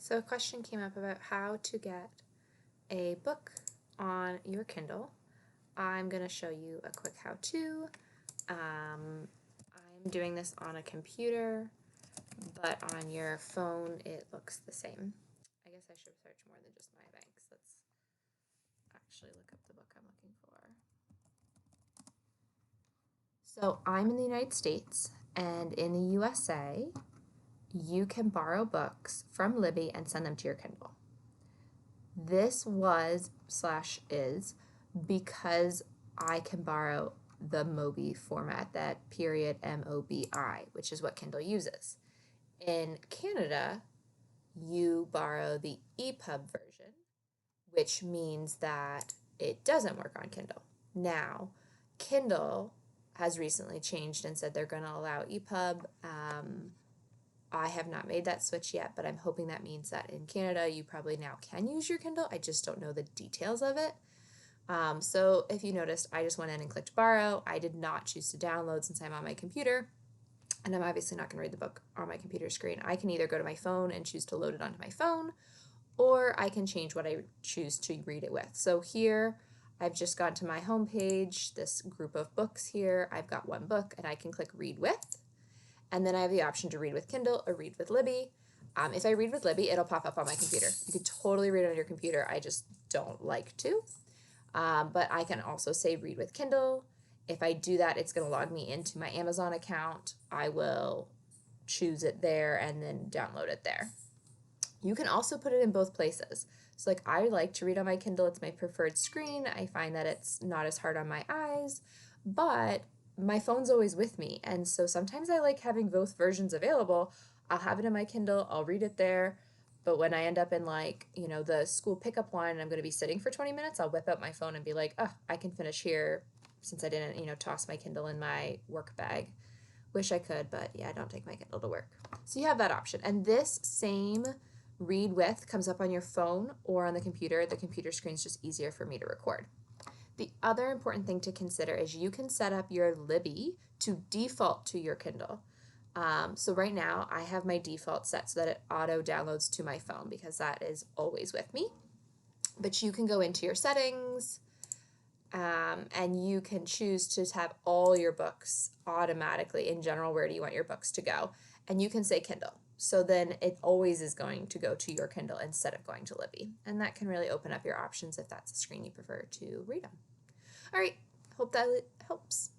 So a question came up about how to get a book on your Kindle. I'm going to show you a quick how-to. I'm doing this on a computer, but on your phone it looks the same. I guess I should search more than just my banks. Let's actually look up the book I'm looking for. So I'm in the United States, and in the USA, you can borrow books from Libby and send them to your Kindle. This was / is because I can borrow the Mobi format, that period MOBI, which is what Kindle uses. In Canada, you borrow the EPUB version, which means that it doesn't work on Kindle. Now, Kindle has recently changed and said they're going to allow EPUB. I have not made that switch yet, but I'm hoping that means that in Canada you probably now can use your Kindle. I just don't know the details of it. So if you noticed, I just went in and clicked borrow. I did not choose to download since I'm on my computer, and I'm obviously not going to read the book on my computer screen. I can either go to my phone and choose to load it onto my phone, or I can change what I choose to read it with. So here I've just gone to my home page, this group of books here. I've got one book and I can click read with. And then I have the option to read with Kindle or read with Libby. If I read with Libby, it'll pop up on my computer. You can totally read it on your computer. I just don't like to. But I can also say read with Kindle. If I do that, it's going to log me into my Amazon account. I will choose it there and then download it there. You can also put it in both places. So like I like to read on my Kindle. It's my preferred screen. I find that it's not as hard on my eyes, but my phone's always with me. And so sometimes I like having both versions available. I'll have it in my Kindle, I'll read it there. But when I end up in the school pickup line and I'm going to be sitting for 20 minutes, I'll whip out my phone and be like, oh, I can finish here since I didn't, toss my Kindle in my work bag. Wish I could, but yeah, I don't take my Kindle to work. So you have that option. And this same read with comes up on your phone or on the computer. The computer screen is just easier for me to record. The other important thing to consider is you can set up your Libby to default to your Kindle. So right now I have my default set so that it auto downloads to my phone because that is always with me. But you can go into your settings and you can choose to have all your books automatically. In general, where do you want your books to go? And you can say Kindle. So then it always is going to go to your Kindle instead of going to Libby. And that can really open up your options if that's a screen you prefer to read on. All right, hope that helps.